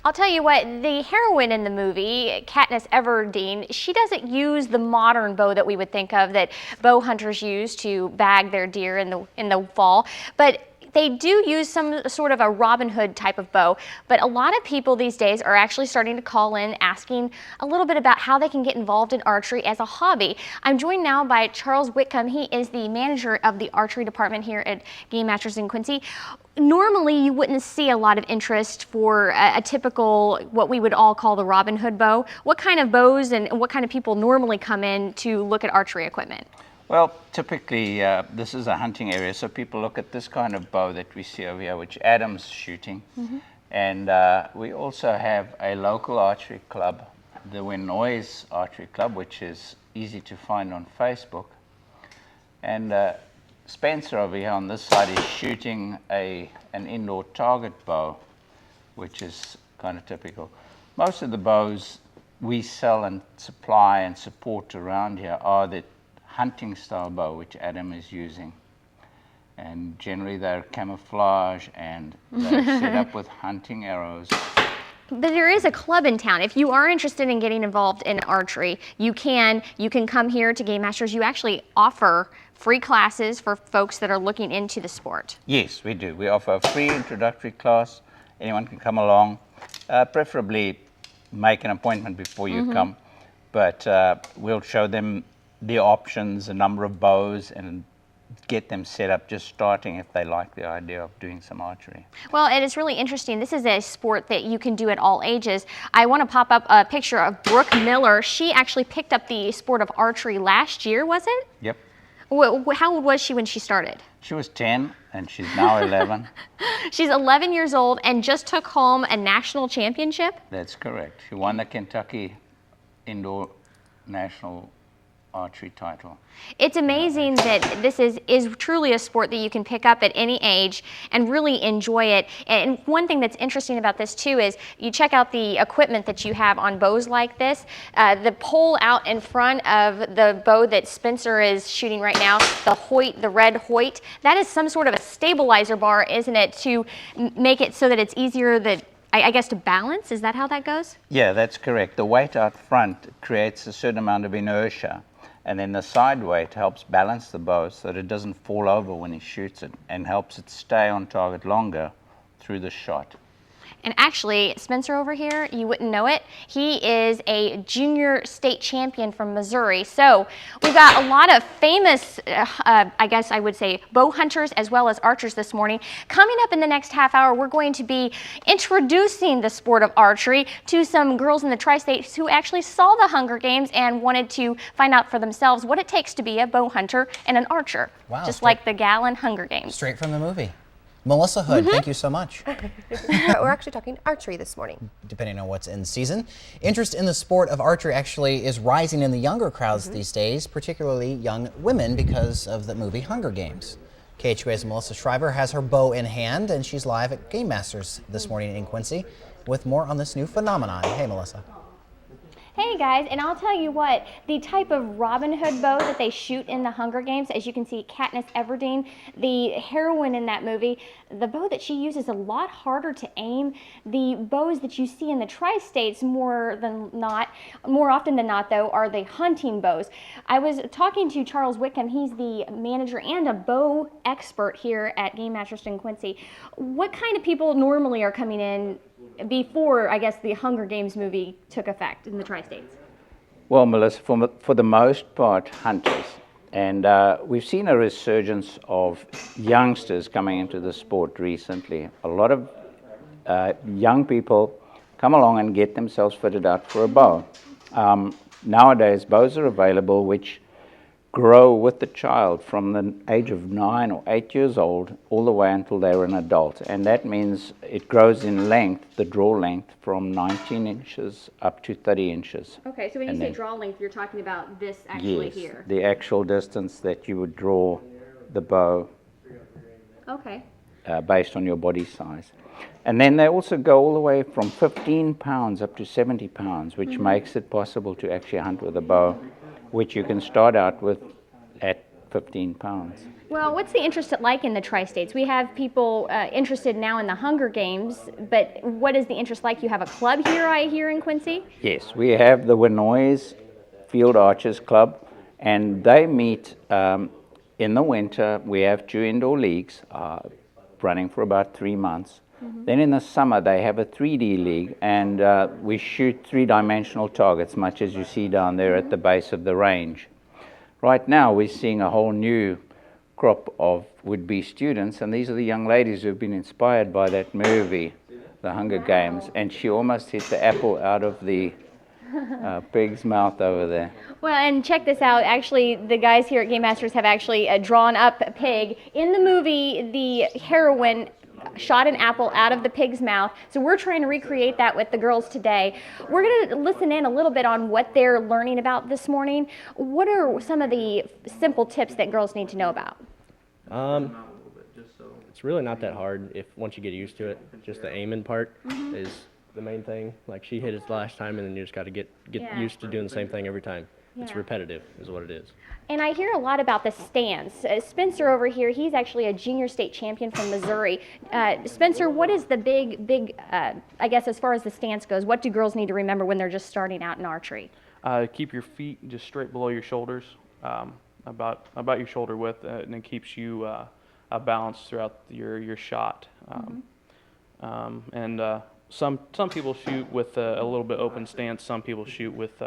I'll tell you what, the heroine in the movie, Katniss Everdeen, she doesn't use the modern bow that we would think of that bow hunters use to bag their deer in the fall, but they do use some sort of a Robin Hood type of bow, but a lot of people these days are actually starting to call in asking a little bit about how they can get involved in archery as a hobby. I'm joined now by Charles Whitcomb. He is the manager of the archery department here at Game Masters in Quincy. Normally, you wouldn't see a lot of interest for a typical, what we would all call the Robin Hood bow. What kind of bows and what kind of people normally come in to look at archery equipment? Well, typically, this is a hunting area, so people look at this kind of bow that we see over here, which Adam's shooting. And we also have a local archery club, the Winois Archery Club, which is easy to find on Facebook. And Spencer over here on this side is shooting an indoor target bow, which is kind of typical. Most of the bows we sell and supply and support around here are the hunting style bow, which Adam is using. And generally they're camouflage and they're set up with hunting arrows. But there is a club in town. If you are interested in getting involved in archery, you can come here to Game Masters. You actually offer free classes for folks that are looking into the sport. Yes, we do. We offer a free introductory class. Anyone can come along, preferably make an appointment before you come, but we'll show them the options, the number of bows, and get them set up just starting if they like the idea of doing some archery. Well, it is really interesting. This is a sport that you can do at all ages. I want to pop up a picture of Brooke Miller. She actually picked up the sport of archery last year, was it? Yep. How old was she when she started? She was 10 and she's now 11. She's 11 years old and just took home a national championship? That's correct. She won the Kentucky Indoor National Archery title. It's amazing that this is truly a sport that you can pick up at any age and really enjoy it. And one thing that's interesting about this too is you check out the equipment that you have on bows like this. The pole out in front of the bow that Spencer is shooting right now, the Hoyt, the red Hoyt, that is some sort of a stabilizer bar, isn't it, to make it so that it's easier I guess to balance? Is that how that goes? Yeah, that's correct. The weight out front creates a certain amount of inertia, and then the side weight helps balance the bow so that it doesn't fall over when he shoots it and helps it stay on target longer through the shot. And actually, Spencer over here, you wouldn't know it, he is a junior state champion from Missouri. So we've got a lot of famous, I guess I would say, bow hunters as well as archers this morning. Coming up in the next half hour, we're going to be introducing the sport of archery to some girls in the tri-states who actually saw the Hunger Games and wanted to find out for themselves what it takes to be a bow hunter and an archer. Wow, just like the gal in Hunger Games. Straight from the movie. Melissa Hood, thank you so much. We're actually talking archery this morning. Depending on what's in season. Interest in the sport of archery actually is rising in the younger crowds these days, particularly young women, because of the movie Hunger Games. KHQA's Melissa Shriver has her bow in hand, and she's live at Game Masters this morning in Quincy with more on this new phenomenon. Hey, Melissa. Hey guys, and I'll tell you what, the type of Robin Hood bow that they shoot in the Hunger Games, as you can see, Katniss Everdeen, the heroine in that movie, the bow that she uses is a lot harder to aim. The bows that you see in the tri-states more often than not though, are the hunting bows. I was talking to Charles Whitcomb, he's the manager and a bow expert here at Game Masters in Quincy. What kind of people normally are coming in before, I guess, the Hunger Games movie took effect in the tri-states? Well, Melissa, for the most part, hunters. And we've seen a resurgence of youngsters coming into the sport recently. A lot of young people come along and get themselves fitted out for a bow. Nowadays, bows are available which grow with the child from the age of 9 or 8 years old all the way until they're an adult. And that means it grows in length, the draw length, from 19 inches up to 30 inches. Okay, so when you say draw length, you're talking about this actually here? Yes, the actual distance that you would draw the bow. Okay. Based on your body size. And then they also go all the way from 15 pounds up to 70 pounds, which makes it possible to actually hunt with a bow, which you can start out with at 15 pounds. Well, what's the interest like in the Tri-States? We have people interested now in the Hunger Games, but what is the interest like? You have a club here, I hear, in Quincy? Yes, we have the Winois Field Archers Club, and they meet in the winter. We have 2 indoor leagues running for about 3 months. Then in the summer, they have a 3D league, and we shoot 3-dimensional targets, much as you see down there at the base of the range. Right now, we're seeing a whole new crop of would-be students, and these are the young ladies who've been inspired by that movie, The Hunger Games, and she almost hit the apple out of the pig's mouth over there. Well, and check this out. Actually, the guys here at Game Masters have actually drawn up a pig. In the movie, the heroine shot an apple out of the pig's mouth. So we're trying to recreate that with the girls today. We're going to listen in a little bit on what they're learning about this morning. What are some of the simple tips that girls need to know about? It's really not that hard once you get used to it. Just the aiming part is the main thing. Like she hit it last time, and then you just got to get used to doing the same thing every time. It's repetitive is what it is. And I hear a lot about the stance. Spencer over here, he's actually a junior state champion from Missouri. Spencer, what is the big, I guess as far as the stance goes, what do girls need to remember when they're just starting out in archery? Keep your feet just straight below your shoulders, about your shoulder width, and it keeps you balanced throughout your shot. Some people shoot with a little bit open stance. Some people shoot with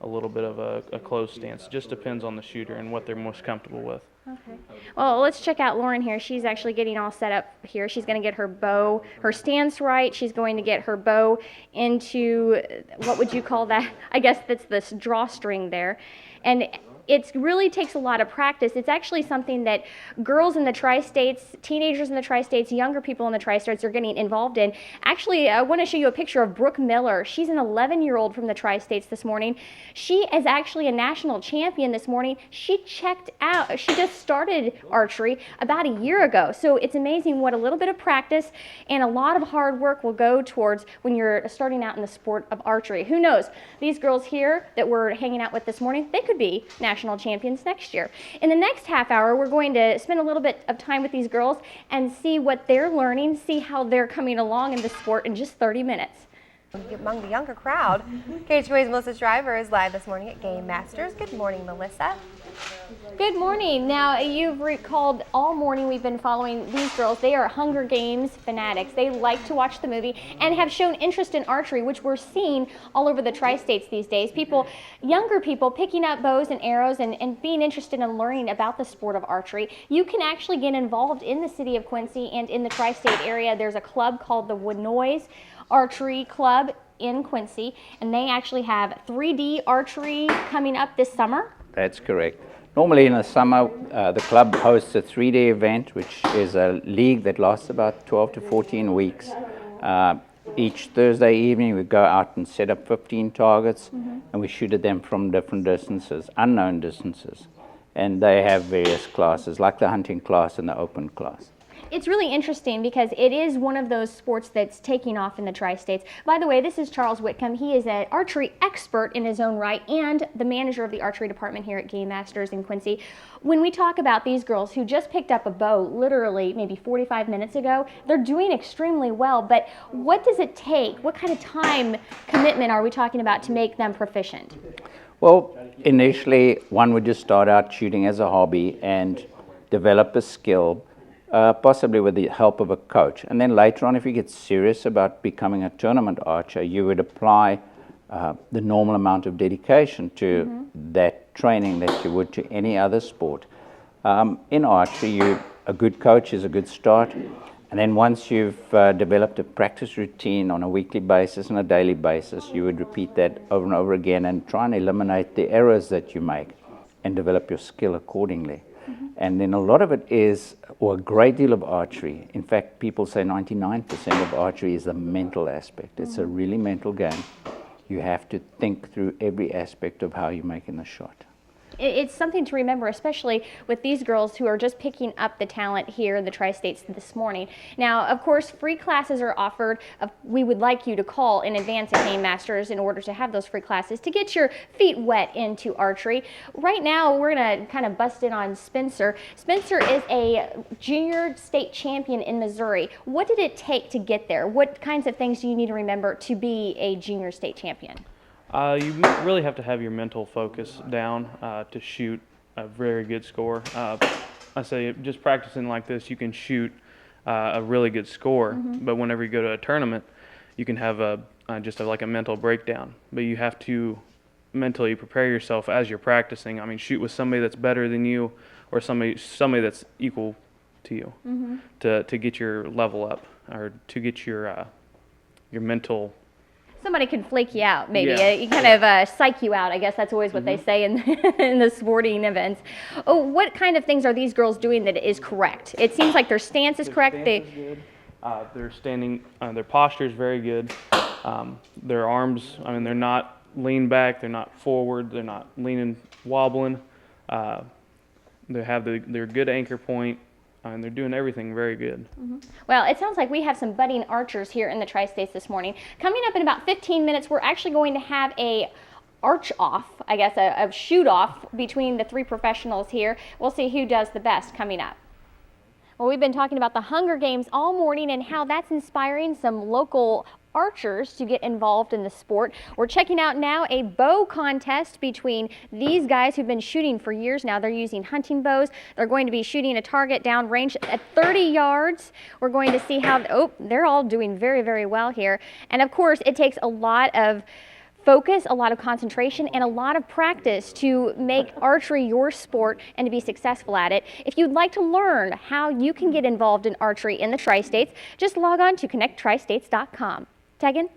a little bit of a closed stance. It just depends on the shooter and what they're most comfortable with. Okay. Well, let's check out Lauren here. She's actually getting all set up here. She's going to get her bow, her stance right. She's going to get her bow into, what would you call that? I guess that's this drawstring there. And it really takes a lot of practice. It's actually something that girls in the Tri-States, teenagers in the Tri-States, younger people in the Tri-States are getting involved in. Actually, I want to show you a picture of Brooke Miller. She's an 11-year-old from the Tri-States this morning. She is actually a national champion this morning. She checked out, she just started archery about a year ago. So it's amazing what a little bit of practice and a lot of hard work will go towards when you're starting out in the sport of archery. Who knows? These girls here that we're hanging out with this morning, they could be national champions next year. In the next half hour, we're going to spend a little bit of time with these girls and see what they're learning, see how they're coming along in the sport in just 30 minutes. Among the younger crowd, KHOA's Melissa Shriver is live this morning at Game Masters. Good morning, Melissa. Good morning. Now, you've recalled all morning we've been following these girls. They are Hunger Games fanatics. They like to watch the movie and have shown interest in archery, which we're seeing all over the Tri-States these days. Younger people picking up bows and arrows and being interested in learning about the sport of archery. You can actually get involved in the city of Quincy and in the Tri-State area. There's a club called the Winois Archery Club in Quincy, and they actually have 3D archery coming up this summer. That's correct. Normally in the summer, the club hosts a 3-day event, which is a league that lasts about 12 to 14 weeks. Each Thursday evening, we go out and set up 15 targets, and we shoot at them from different distances, unknown distances. And they have various classes, like the hunting class and the open class. It's really interesting because it is one of those sports that's taking off in the Tri-States. By the way, this is Charles Whitcomb. He is an archery expert in his own right and the manager of the archery department here at Game Masters in Quincy. When we talk about these girls who just picked up a bow literally maybe 45 minutes ago, they're doing extremely well, but what does it take? What kind of time commitment are we talking about to make them proficient? Well, initially, one would just start out shooting as a hobby and develop a skill, possibly with the help of a coach. And then later on, if you get serious about becoming a tournament archer, you would apply the normal amount of dedication to that training that you would to any other sport. In archery, a good coach is a good start. And then once you've developed a practice routine on a weekly basis and a daily basis, you would repeat that over and over again and try and eliminate the errors that you make and develop your skill accordingly. And then a lot of it is, or a great deal of archery, in fact, people say 99% of archery is the mental aspect. It's a really mental game. You have to think through every aspect of how you're making the shot. it's something to remember, especially with these girls who are just picking up the talent here in the Tri-States this morning. Now, of course, free classes are offered. We would like you to call in advance at Game Masters in order to have those free classes to get your feet wet into archery. Right now, we're going to kind of bust in on Spencer. Spencer is a junior state champion in Missouri. What did it take to get there? What kinds of things do you need to remember to be a junior state champion? You really have to have your mental focus down to shoot a very good score. I say just practicing like this, you can shoot a really good score, but whenever you go to a tournament, you can have like a mental breakdown. But you have to mentally prepare yourself as you're practicing. I mean, shoot with somebody that's better than you, or somebody that's equal to you, to get your level up, or to get your mental. Somebody can flake you out, maybe. Yeah. You kind of psych you out. I guess that's always what they say in, in the sporting events. Oh, what kind of things are these girls doing that is correct? It seems like their stance is correct. They're standing, their posture is very good. Their arms, I mean, they're not lean back, they're not forward, they're not leaning, wobbling. They have their good anchor point, and they're doing everything very good. Well, it sounds like we have some budding archers here in the Tri-States this morning. Coming up in about 15 minutes, we're actually going to have a arch off, I guess, a shoot off between the three professionals here. We'll see who does the best coming up. Well, we've been talking about the Hunger Games all morning and how that's inspiring some local archers to get involved in the sport. We're checking out now a bow contest between these guys who've been shooting for years now. They're using hunting bows. They're going to be shooting a target down range at 30 yards. We're going to see how, they're all doing very, very well here. And of course, it takes a lot of focus, a lot of concentration, and a lot of practice to make archery your sport and to be successful at it. If you'd like to learn how you can get involved in archery in the Tri-States, just log on to connecttristates.com. Tegan?